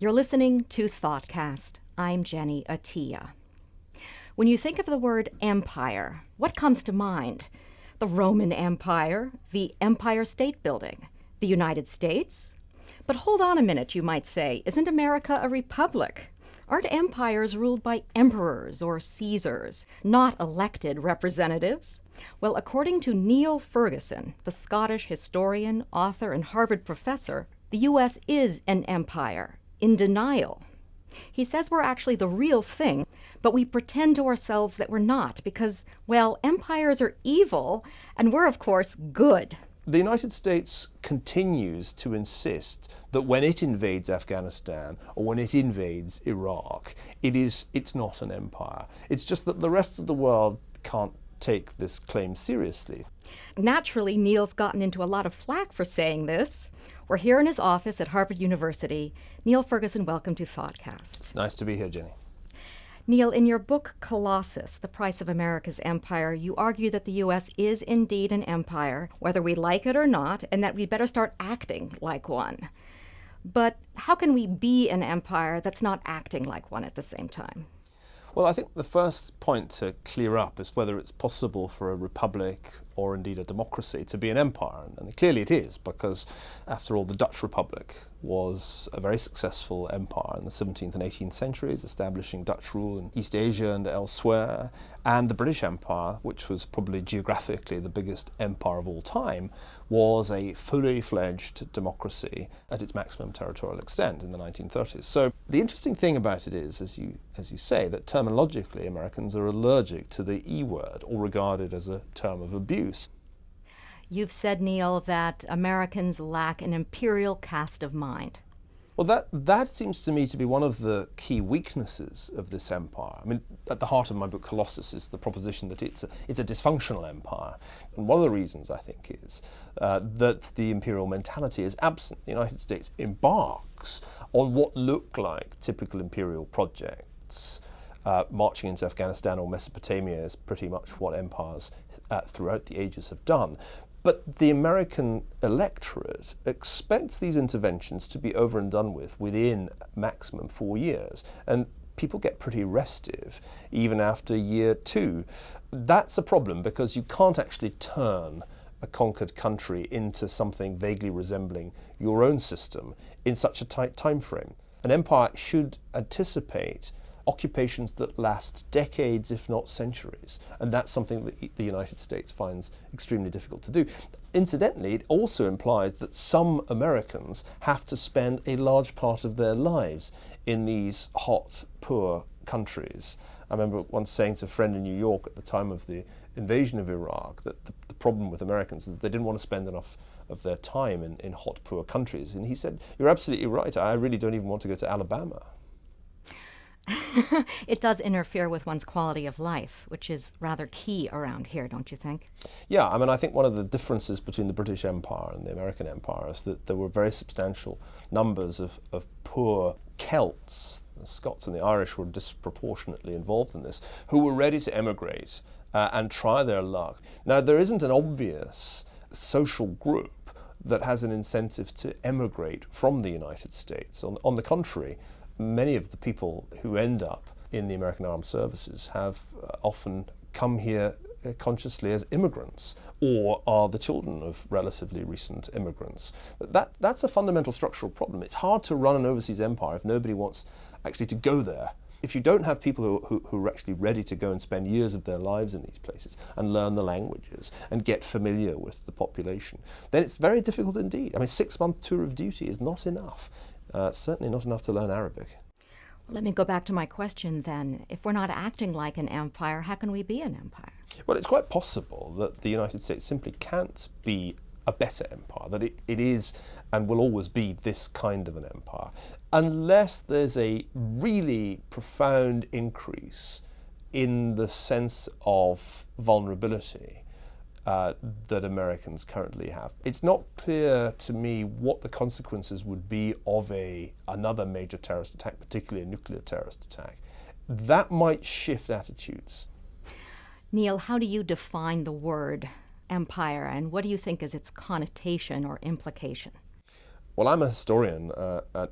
You're listening to ThoughtCast. I'm Jenny Attia. When you think of the word empire, what comes to mind? The Roman Empire, the Empire State Building, the United States? But hold on a minute, you might say. Isn't America a republic? Aren't empires ruled by emperors or Caesars, not elected representatives? Well, according to Niall Ferguson, the Scottish historian, author, and Harvard professor, the U.S. is an empire, in denial. He says we're actually the real thing, but we pretend to ourselves that we're not because, well, empires are evil, and we're, of course, good. The United States continues to insist that when it invades Afghanistan or when it invades Iraq, it's not an empire. It's just that the rest of the world can't take this claim seriously. Naturally, Niall's gotten into a lot of flack for saying this. We're here in his office at Harvard University. Niall Ferguson, welcome to ThoughtCast. It's nice to be here, Jenny. Niall, in your book Colossus, The Price of America's Empire, you argue that the U.S. is indeed an empire, whether we like it or not, and that we better start acting like one. But how can we be an empire that's not acting like one at the same time? Well, I think the first point to clear up is whether it's possible for a republic or indeed a democracy to be an empire. And clearly it is, because after all, the Dutch Republic was a very successful empire in the 17th and 18th centuries, establishing Dutch rule in East Asia and elsewhere. And the British Empire, which was probably geographically the biggest empire of all time, was a fully fledged democracy at its maximum territorial extent in the 1930s. So the interesting thing about it is, as you say, that terminologically Americans are allergic to the E word or regard it as a term of abuse. You've said, Niall, that Americans lack an imperial cast of mind. Well, that seems to me to be one of the key weaknesses of this empire. I mean, at the heart of my book Colossus is the proposition that it's a dysfunctional empire. And one of the reasons, I think, is that the imperial mentality is absent. The United States embarks on what look like typical imperial projects. Marching into Afghanistan or Mesopotamia is pretty much what empires throughout the ages have done. But the American electorate expects these interventions to be over and done with within maximum 4 years. And people get pretty restive even after year 2. That's a problem because you can't actually turn a conquered country into something vaguely resembling your own system in such a tight time frame. An empire should anticipate occupations that last decades, if not centuries. And that's something that the United States finds extremely difficult to do. Incidentally, it also implies that some Americans have to spend a large part of their lives in these hot, poor countries. I remember once saying to a friend in New York at the time of the invasion of Iraq that the problem with Americans is that they didn't want to spend enough of their time in hot, poor countries. And he said, "You're absolutely right. I really don't even want to go to Alabama." It does interfere with one's quality of life, which is rather key around here, don't you think? Yeah, I mean, I think one of the differences between the British Empire and the American Empire is that there were very substantial numbers of poor Celts. The Scots and the Irish were disproportionately involved in this, who were ready to emigrate and try their luck. Now, there isn't an obvious social group that has an incentive to emigrate from the United States. On the contrary, many of the people who end up in the American Armed Services have often come here consciously as immigrants or are the children of relatively recent immigrants. That's a fundamental structural problem. It's hard to run an overseas empire if nobody wants actually to go there. If you don't have people who are actually ready to go and spend years of their lives in these places and learn the languages and get familiar with the population, then it's very difficult indeed. I mean, 6-month tour of duty is not enough. Certainly not enough to learn Arabic. Let me go back to my question then. If we're not acting like an empire, how can we be an empire? Well, it's quite possible that the United States simply can't be a better empire, that it is and will always be this kind of an empire, unless there's a really profound increase in the sense of vulnerability that Americans currently have. It's not clear to me what the consequences would be of another major terrorist attack, particularly a nuclear terrorist attack. That might shift attitudes. Niall, how do you define the word empire, and what do you think is its connotation or implication? Well, I'm a historian,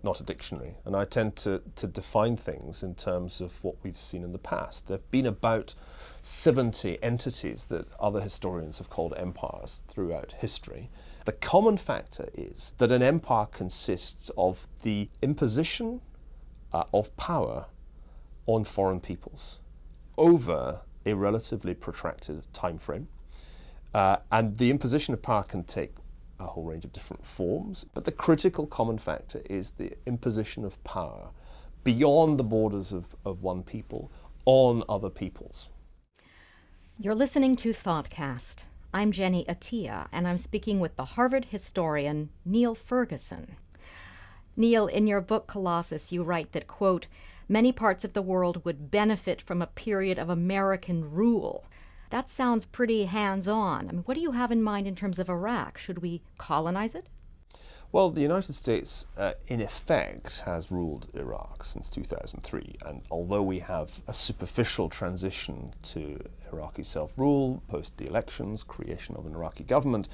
not a dictionary, and I tend to define things in terms of what we've seen in the past. There have been about 70 entities that other historians have called empires throughout history. The common factor is that an empire consists of the imposition of power on foreign peoples over a relatively protracted time frame. And the imposition of power can take a whole range of different forms, but the critical common factor is the imposition of power beyond the borders of one people on other peoples. You're listening to ThoughtCast. I'm Jenny Attia, and I'm speaking with the Harvard historian Niall Ferguson. Niall, in your book Colossus, you write that, quote, many parts of the world would benefit from a period of American rule. That sounds pretty hands-on. I mean, what do you have in mind in terms of Iraq? Should we colonize it? Well, the United States, in effect, has ruled Iraq since 2003. And although we have a superficial transition to Iraqi self-rule, post the elections, creation of an Iraqi government,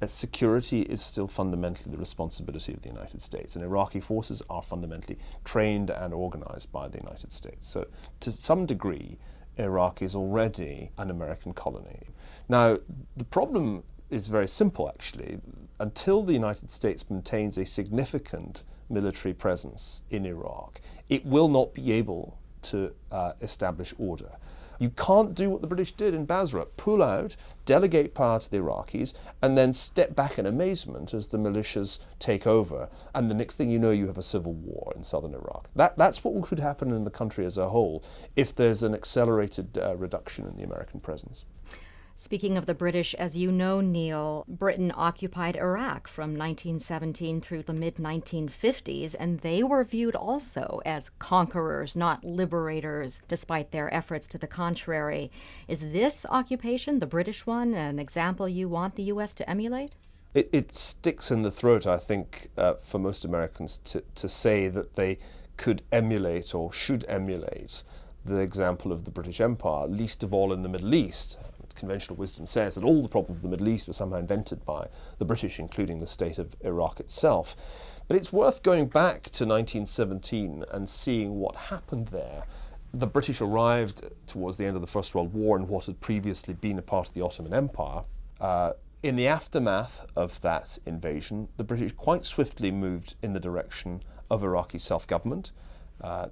security is still fundamentally the responsibility of the United States. And Iraqi forces are fundamentally trained and organized by the United States. So to some degree, Iraq is already an American colony. Now, the problem is very simple, actually. Until the United States maintains a significant military presence in Iraq, it will not be able to establish order. You can't do what the British did in Basra, pull out, delegate power to the Iraqis, and then step back in amazement as the militias take over. And the next thing you know, you have a civil war in southern Iraq. That's what could happen in the country as a whole if there's an accelerated reduction in the American presence. Speaking of the British, as you know, Niall, Britain occupied Iraq from 1917 through the mid-1950s, and they were viewed also as conquerors, not liberators, despite their efforts to the contrary. Is this occupation, the British one, an example you want the U.S. to emulate? It sticks in the throat, I think, for most Americans to say that they could emulate or should emulate the example of the British Empire, least of all in the Middle East. Conventional wisdom says that all the problems of the Middle East were somehow invented by the British, including the state of Iraq itself. But it's worth going back to 1917 and seeing what happened there. The British arrived towards the end of the First World War in what had previously been a part of the Ottoman Empire. In the aftermath of that invasion, the British quite swiftly moved in the direction of Iraqi self-government.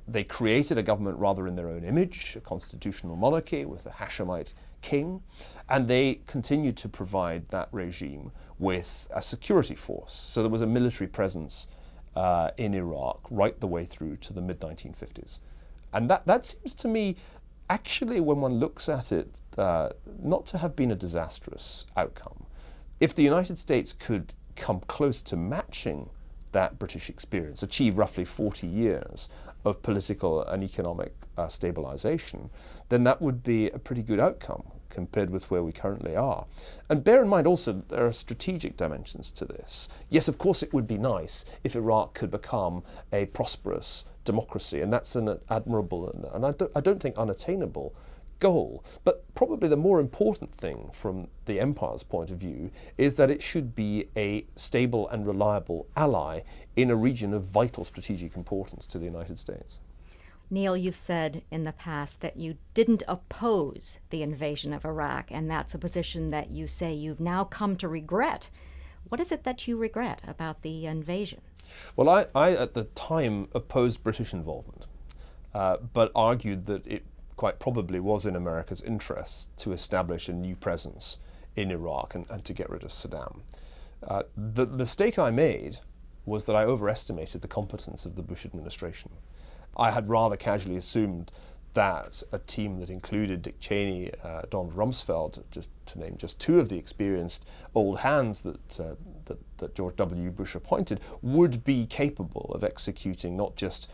They created a government rather in their own image, a constitutional monarchy with a Hashemite king, and they continued to provide that regime with a security force. So there was a military presence in Iraq right the way through to the mid-1950s. And that seems to me, actually, when one looks at it, not to have been a disastrous outcome. If the United States could come close to matching that British experience, achieve roughly 40 years of political and economic stabilization, then that would be a pretty good outcome compared with where we currently are. And bear in mind also, there are strategic dimensions to this. Yes, of course, it would be nice if Iraq could become a prosperous democracy, and that's an admirable and I don't think unattainable goal. But probably the more important thing from the empire's point of view is that it should be a stable and reliable ally in a region of vital strategic importance to the United States. Niall, you've said in the past that you didn't oppose the invasion of Iraq, and that's a position that you say you've now come to regret. What is it that you regret about the invasion? Well, I at the time opposed British involvement, but argued that it quite probably was in America's interest to establish a new presence in Iraq and to get rid of Saddam. The mistake I made was that I overestimated the competence of the Bush administration. I had rather casually assumed that a team that included Dick Cheney, Donald Rumsfeld, just to name just two of the experienced old hands that George W. Bush appointed, would be capable of executing not just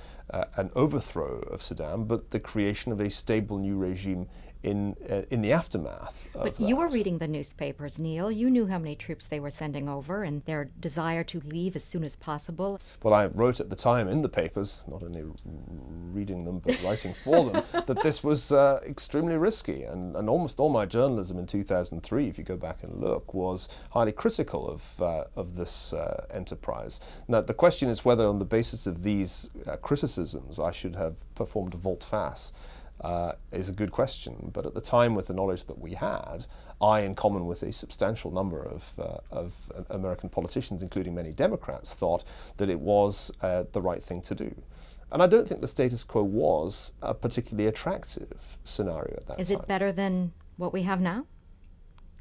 an overthrow of Saddam, but the creation of a stable new regime in the aftermath of But you were reading the newspapers, Neil. You knew how many troops they were sending over and their desire to leave as soon as possible. Well, I wrote at the time in the papers, not only reading them but writing for them, that this was extremely risky. And almost all my journalism in 2003, if you go back and look, was highly critical of this enterprise. Now, the question is whether on the basis of these criticisms I should have performed a volte-face. Is a good question, but at the time, with the knowledge that we had, I, in common with a substantial number of American politicians, including many Democrats, thought that it was the right thing to do. And I don't think the status quo was a particularly attractive scenario at that time. Is it better than what we have now?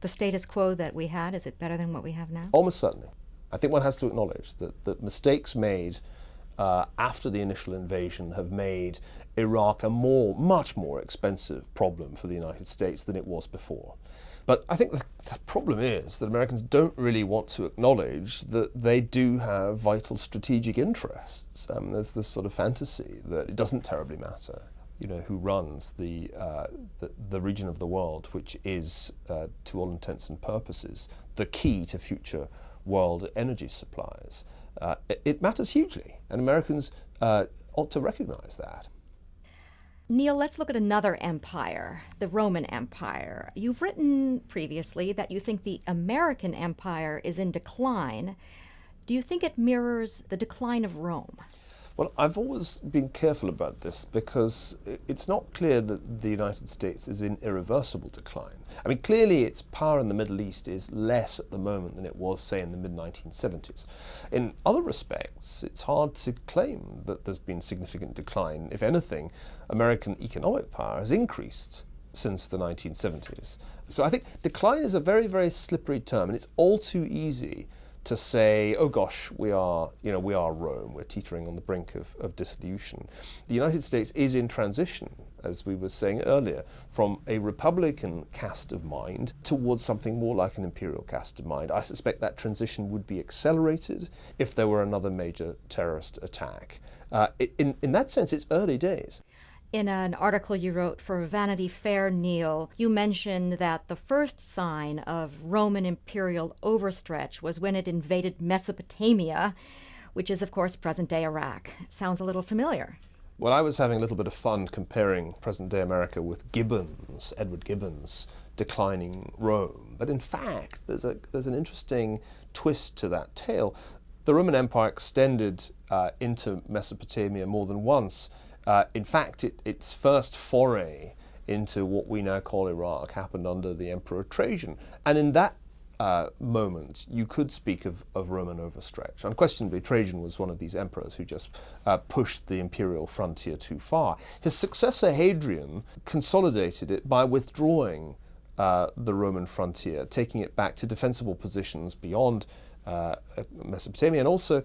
The status quo that we had, is it better than what we have now? Almost certainly. I think one has to acknowledge that mistakes made after the initial invasion have made Iraq a much more expensive problem for the United States than it was before. But I think the problem is that Americans don't really want to acknowledge that they do have vital strategic interests. There's this sort of fantasy that it doesn't terribly matter, who runs the region of the world, which is, to all intents and purposes, the key to future world energy supplies. It matters hugely, and Americans ought to recognize that. Neil, let's look at another empire, the Roman Empire. You've written previously that you think the American Empire is in decline. Do you think it mirrors the decline of Rome? Well, I've always been careful about this because it's not clear that the United States is in irreversible decline. I mean, clearly its power in the Middle East is less at the moment than it was, say, in the mid-1970s. In other respects, it's hard to claim that there's been significant decline. If anything, American economic power has increased since the 1970s. So I think decline is a very, very slippery term, and it's all too easy to say, oh gosh, we are Rome, we're teetering on the brink of dissolution. The United States is in transition, as we were saying earlier, from a republican cast of mind towards something more like an imperial cast of mind. I suspect that transition would be accelerated if there were another major terrorist attack. In that sense, it's early days. In an article you wrote for Vanity Fair, Neil, you mentioned that the first sign of Roman imperial overstretch was when it invaded Mesopotamia, which is, of course, present-day Iraq. Sounds a little familiar. Well, I was having a little bit of fun comparing present-day America with Edward Gibbon's declining Rome. But in fact, there's an interesting twist to that tale. The Roman Empire extended into Mesopotamia more than once. In fact, its first foray into what we now call Iraq happened under the Emperor Trajan. And in that moment, you could speak of Roman overstretch. Unquestionably, Trajan was one of these emperors who just pushed the imperial frontier too far. His successor, Hadrian, consolidated it by withdrawing the Roman frontier, taking it back to defensible positions beyond Mesopotamia, and also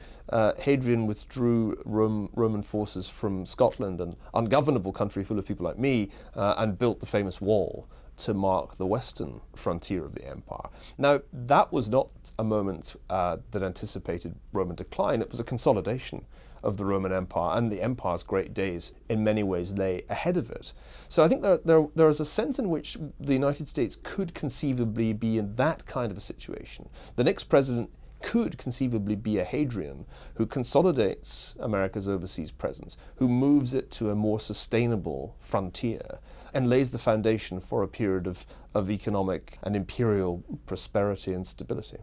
Hadrian withdrew Roman forces from Scotland, an ungovernable country full of people like me, and built the famous wall to mark the western frontier of the empire. Now, that was not a moment that anticipated Roman decline. It was a consolidation of the Roman Empire, and the empire's great days in many ways lay ahead of it. So I think there is a sense in which the United States could conceivably be in that kind of a situation. The next president could conceivably be a Hadrian who consolidates America's overseas presence, who moves it to a more sustainable frontier and lays the foundation for a period of economic and imperial prosperity and stability.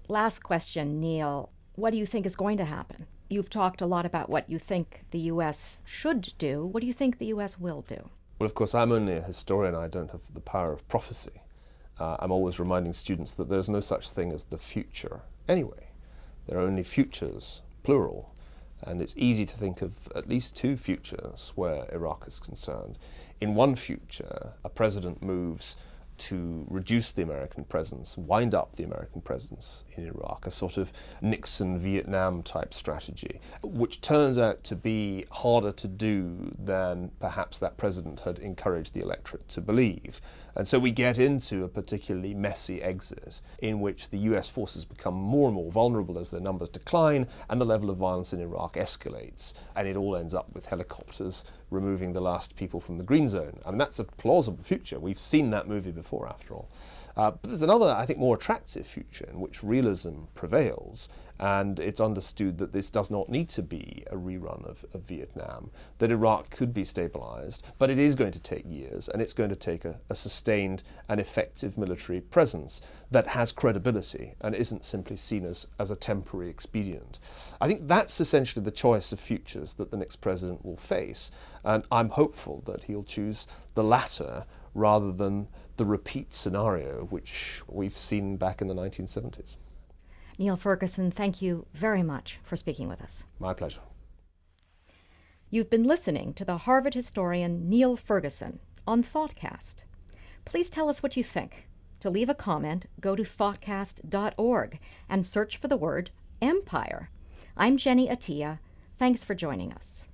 Last question, Neil. What do you think is going to happen? You've talked a lot about what you think the U.S. should do. What do you think the U.S. will do? Well, of course, I'm only a historian. I don't have the power of prophecy. I'm always reminding students that there's no such thing as the future. Anyway, there are only futures, plural, and it's easy to think of at least two futures where Iraq is concerned. In one future, a president moves to reduce the American presence, wind up the American presence in Iraq, a sort of Nixon-Vietnam type strategy, which turns out to be harder to do than perhaps that president had encouraged the electorate to believe. And so we get into a particularly messy exit in which the US forces become more and more vulnerable as their numbers decline and the level of violence in Iraq escalates. And it all ends up with helicopters removing the last people from the green zone. I mean, that's a plausible future. We've seen that movie before, after all. But there's another, I think, more attractive future in which realism prevails, and it's understood that this does not need to be a rerun of Vietnam, that Iraq could be stabilized, but it is going to take years, and it's going to take a sustained and effective military presence that has credibility and isn't simply seen as a temporary expedient. I think that's essentially the choice of futures that the next president will face, and I'm hopeful that he'll choose the latter rather than the repeat scenario which we've seen back in the 1970s. Niall Ferguson, thank you very much for speaking with us. My pleasure. You've been listening to the Harvard historian Niall Ferguson on ThoughtCast. Please tell us what you think. To leave a comment, go to thoughtcast.org and search for the word empire. I'm Jenny Attia. Thanks for joining us.